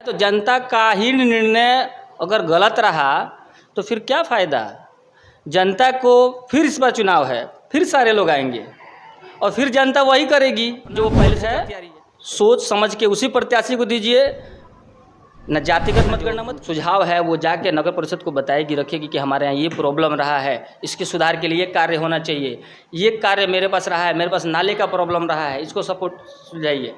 तो जनता का ही निर्णय अगर गलत रहा तो फिर क्या फ़ायदा। जनता को फिर इस बार चुनाव है, फिर सारे लोग आएंगे और फिर जनता वही करेगी जो वो पहले से है। सोच समझ के उसी प्रत्याशी को दीजिए, न जातिगत मतगणना मत। सुझाव है वो जाके नगर परिषद को बताएगी, रखेगी कि हमारे यहाँ ये प्रॉब्लम रहा है, इसके सुधार के लिए कार्य होना चाहिए। ये कार्य मेरे पास रहा है, मेरे पास नाले का प्रॉब्लम रहा है, इसको सपोर्ट सुलझाइए।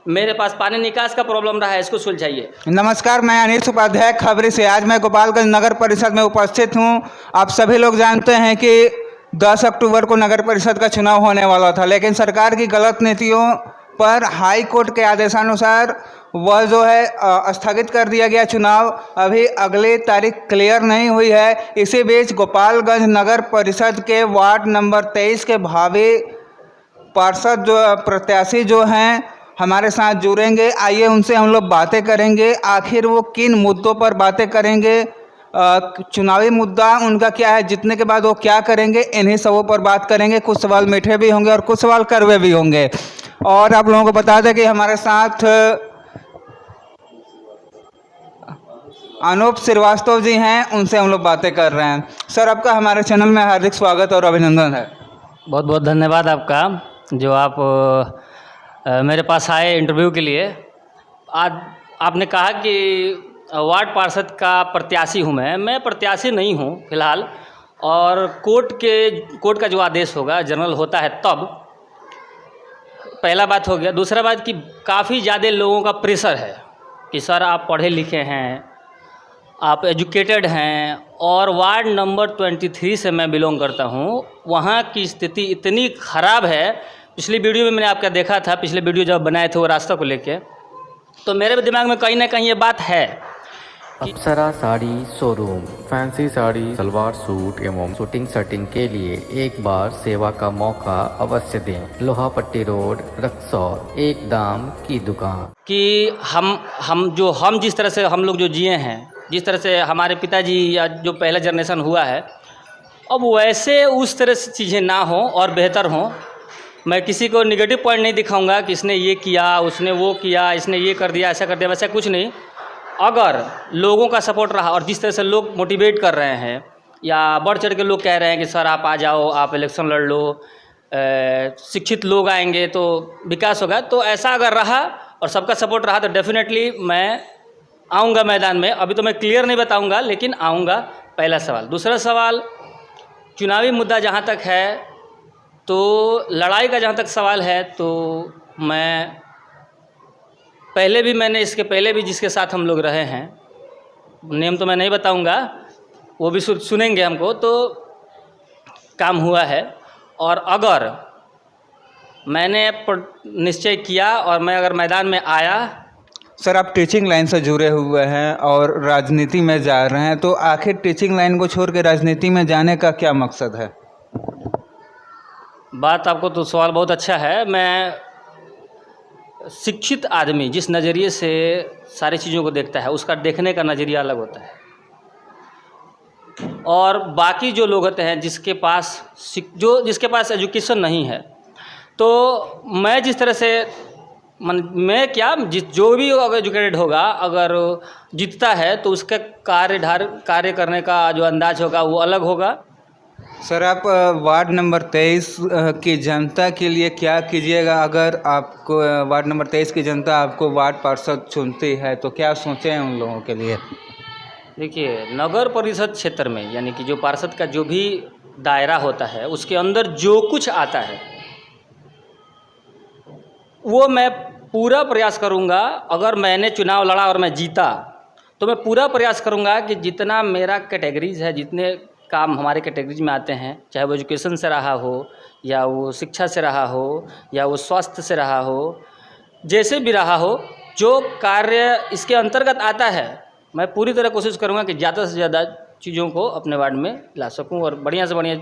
मेरे पास पानी निकास का प्रॉब्लम रहा है, इसको सुलझाइए। नमस्कार, मैं अनीश उपाध्याय खबरी से। आज मैं गोपालगंज नगर परिषद में उपस्थित हूं। आप सभी लोग जानते हैं कि 10 अक्टूबर को नगर परिषद का चुनाव होने वाला था, लेकिन सरकार की गलत नीतियों पर हाई कोर्ट के आदेशानुसार वह जो है स्थगित कर दिया गया चुनाव। अभी अगली तारीख क्लियर नहीं हुई है। इसी बीच गोपालगंज नगर परिषद के वार्ड नंबर 23 के भावी पार्षद जो प्रत्याशी जो हैं हमारे साथ जुड़ेंगे। आइए उनसे हम लोग बातें करेंगे, आखिर वो किन मुद्दों पर बातें करेंगे, चुनावी मुद्दा उनका क्या है, जीतने के बाद वो क्या करेंगे, इन्हीं सबों पर बात करेंगे। कुछ सवाल मीठे भी होंगे और कुछ सवाल कड़वे भी होंगे। और आप लोगों को बता दें कि हमारे साथ अनूप श्रीवास्तव जी हैं, उनसे हम लोग बातें कर रहे हैं। सर, आपका हमारे चैनल में हार्दिक स्वागत और अभिनंदन है। बहुत बहुत धन्यवाद आपका, जो आप मेरे पास आए इंटरव्यू के लिए। आज आपने कहा कि वार्ड पार्षद का प्रत्याशी हूँ। मैं प्रत्याशी नहीं हूँ फिलहाल, और कोर्ट का जो आदेश होगा, जनरल होता है तब। पहला बात हो गया। दूसरा बात कि काफ़ी ज़्यादा लोगों का प्रेशर है कि सर आप पढ़े लिखे हैं, आप एजुकेटेड हैं, और वार्ड नंबर 23 से मैं बिलोंग करता हूँ। वहाँ की स्थिति इतनी ख़राब है। पिछली वीडियो में मैंने आपका देखा था, पिछले वीडियो जब बनाए थे वो रास्ता को लेके, तो मेरे दिमाग में कहीं ना कहीं ये बात है। Apsara sari showroom, fancy sari, salwar suit एवं शूटिंग शर्टिंग के लिए एक बार सेवा का मौका अवश्य दें। लोहापट्टी रोड, रक्सौल, एक दाम की दुकान। कि हम जिस तरह से हम लोग जो जिए हैं, जिस तरह से हमारे पिताजी या जो पहला जनरेशन हुआ है, अब वैसे उस तरह से चीज़ें ना हों और बेहतर हों। मैं किसी को निगेटिव पॉइंट नहीं दिखाऊंगा कि इसने ये किया, उसने वो किया, इसने ये कर दिया, ऐसा कर दिया, वैसा कुछ नहीं। अगर लोगों का सपोर्ट रहा और जिस तरह से लोग मोटिवेट कर रहे हैं या बढ़ चढ़ के लोग कह रहे हैं कि सर आप आ जाओ, आप इलेक्शन लड़ लो, शिक्षित लोग आएंगे तो विकास होगा, तो ऐसा अगर रहा और सबका सपोर्ट रहा तो डेफिनेटली मैं आऊँगा मैदान में। अभी तो मैं क्लियर नहीं बताऊँगा, लेकिन आऊँगा। पहला सवाल। दूसरा सवाल, चुनावी मुद्दा जहाँ तक है, तो लड़ाई का जहाँ तक सवाल है, तो मैंने इसके पहले भी जिसके साथ हम लोग रहे हैं, नेम तो मैं नहीं बताऊंगा, वो भी सुनेंगे हमको, तो काम हुआ है। और अगर मैंने निश्चय किया और मैं अगर मैदान में आया। सर, आप टीचिंग लाइन से जुड़े हुए हैं और राजनीति में जा रहे हैं, तो आखिर टीचिंग लाइन को छोड़ के राजनीति में जाने का क्या मकसद है? बात आपको तो सवाल बहुत अच्छा है। मैं शिक्षित आदमी जिस नज़रिए से सारी चीज़ों को देखता है, उसका देखने का नज़रिया अलग होता है। और बाकी जो लोग होते हैं जिसके पास एजुकेशन नहीं है, तो मैं जिस तरह से जो भी अगर एजुकेटेड होगा, अगर जीतता है तो उसका कार्य करने का जो अंदाज होगा वो अलग होगा। सर, आप वार्ड नंबर 23 की जनता के लिए क्या कीजिएगा? अगर आपको वार्ड नंबर 23 की जनता आपको वार्ड पार्षद चुनती है तो क्या सोचें उन लोगों के लिए? देखिए, नगर परिषद क्षेत्र में, यानी कि जो पार्षद का जो भी दायरा होता है, उसके अंदर जो कुछ आता है वो मैं पूरा प्रयास करूंगा। अगर मैंने चुनाव लड़ा और मैं जीता तो मैं पूरा प्रयास करूंगा कि जितना मेरा कैटेगरीज है, जितने काम हमारे कैटेगरीज में आते हैं, चाहे वो एजुकेशन से रहा हो, या वो शिक्षा से रहा हो, या वो स्वास्थ्य से रहा हो, जैसे भी रहा हो, जो कार्य इसके अंतर्गत आता है, मैं पूरी तरह कोशिश करूंगा कि ज़्यादा से ज़्यादा चीज़ों को अपने वार्ड में ला सकूं और बढ़िया से बढ़िया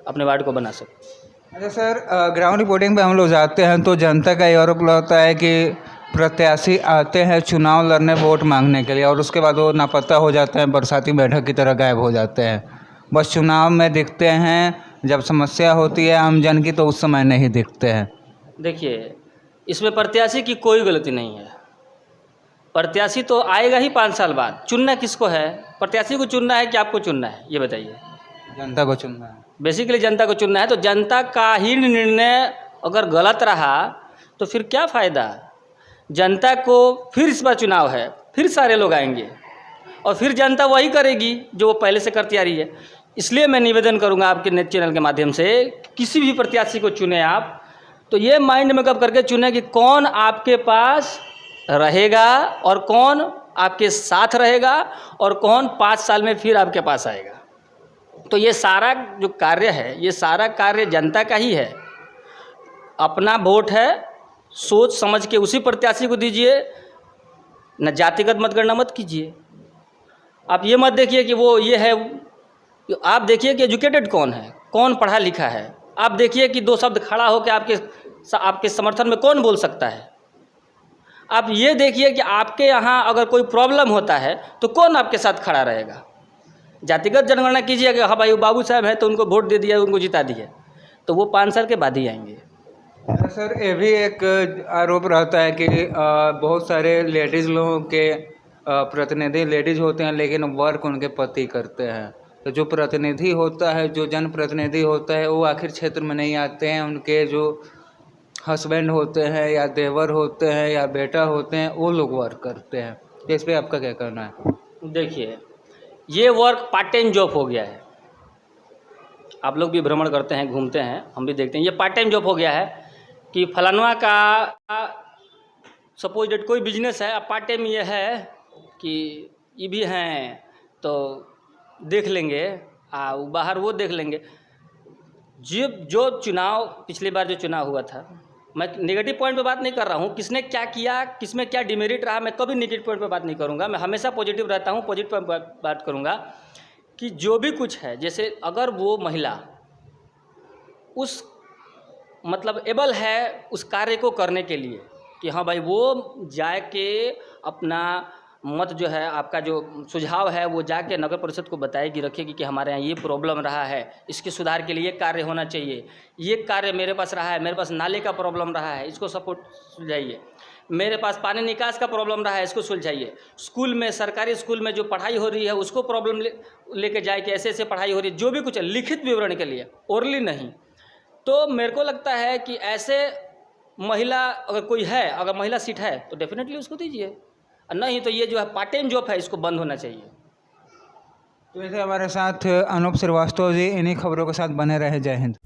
अपने वार्ड को बना सकूं। अच्छा सर, ग्राउंड रिपोर्टिंग पे हम लोग जाते हैं तो जनता का ये आरोप होता है कि प्रत्याशी आते हैं चुनाव लड़ने, वोट मांगने के लिए, और उसके बाद वो नापता हो जाते हैं, बरसाती मेढक की तरह गायब हो जाते हैं। बस चुनाव में दिखते हैं, जब समस्या होती है आम जन की तो उस समय नहीं दिखते हैं। देखिए, इसमें प्रत्याशी की कोई गलती नहीं है। प्रत्याशी तो आएगा ही 5 साल बाद। चुनना किसको है? प्रत्याशी को चुनना है कि आपको चुनना है, ये बताइए। जनता को चुनना है। बेसिकली जनता को चुनना है। तो जनता का ही निर्णय अगर गलत रहा तो फिर क्या फ़ायदा? जनता को फिर इस बार चुनाव है, फिर सारे लोग आएंगे और फिर जनता वही करेगी जो वो पहले से करती आ रही है। इसलिए मैं निवेदन करूंगा आपके नेट चैनल के माध्यम से, किसी भी प्रत्याशी को चुने आप तो ये माइंड मेकअप करके चुने कि कौन आपके पास रहेगा और कौन आपके साथ रहेगा और कौन 5 साल में फिर आपके पास आएगा। तो ये सारा जो कार्य है, ये सारा कार्य जनता का ही है। अपना वोट है, सोच समझ के उसी प्रत्याशी को दीजिए, न जातिगत मतगणना मत कीजिए। आप ये मत देखिए कि वो ये है, आप देखिए कि एजुकेटेड कौन है, कौन पढ़ा लिखा है। आप देखिए कि 2 शब्द खड़ा हो के आपके समर्थन में कौन बोल सकता है। आप ये देखिए कि आपके यहाँ अगर कोई प्रॉब्लम होता है तो कौन आपके साथ खड़ा रहेगा। जातिगत जनगणना कीजिए कि हाँ भाई वो बाबू साहब हैं तो उनको वोट दे दिया, उनको जिता दिए, तो वो 5 साल के बाद ही आएंगे। सर ये भी एक आरोप रहता है कि बहुत सारे लेडीज़ लोगों के प्रतिनिधि लेडीज़ होते हैं लेकिन वर्क उनके पति करते हैं। तो जो प्रतिनिधि होता है, जो जनप्रतिनिधि होता है, वो आखिर क्षेत्र में नहीं आते हैं। उनके जो हस्बैंड होते हैं या देवर होते हैं या बेटा होते हैं, वो लोग वर्क करते हैं। इस पर आपका क्या कहना है? देखिए, ये वर्क पार्ट टाइम जॉब हो गया है। आप लोग भी भ्रमण करते हैं, घूमते हैं, हम भी देखते हैं। ये पार्ट टाइम जॉब हो गया है कि फलानवा का सपोज डेट कोई बिजनेस है, अब पार्ट टाइम ये है कि ये भी हैं तो देख लेंगे, बाहर वो देख लेंगे। जो चुनाव पिछली बार जो चुनाव हुआ था, मैं नेगेटिव पॉइंट पे बात नहीं कर रहा हूँ, किसने क्या किया, किसमें क्या डिमेरिट रहा, मैं कभी नेगेटिव पॉइंट पे बात नहीं करूँगा। मैं हमेशा पॉजिटिव रहता हूँ, पॉजिटिव पे बात करूँगा कि जो भी कुछ है, जैसे अगर वो महिला उस मतलब एबल है उस कार्य को करने के लिए कि हाँ भाई वो जाके अपना मत जो है, आपका जो सुझाव है वो जाके नगर परिषद को बताएगी, रखेगी कि हमारे यहाँ ये प्रॉब्लम रहा है, इसके सुधार के लिए कार्य होना चाहिए, ये कार्य मेरे पास रहा है, मेरे पास नाले का प्रॉब्लम रहा है, इसको सपोर्ट सुलझाइए, मेरे पास पानी निकास का प्रॉब्लम रहा है, इसको सुलझाइए, स्कूल में, सरकारी स्कूल में जो पढ़ाई हो रही है उसको प्रॉब्लम लेके जाए कि ऐसे ऐसे पढ़ाई हो रही है, जो भी कुछ है लिखित विवरण के लिए, ओरली नहीं। तो मेरे को लगता है कि ऐसे महिला अगर कोई है, अगर महिला सीट है तो डेफिनेटली उसको दीजिए, नहीं तो ये जो है पार्ट टाइम जॉब है इसको बंद होना चाहिए। तो ऐसे हमारे साथ अनूप श्रीवास्तव जी इन्हीं खबरों के साथ बने रहे। जय हिंद।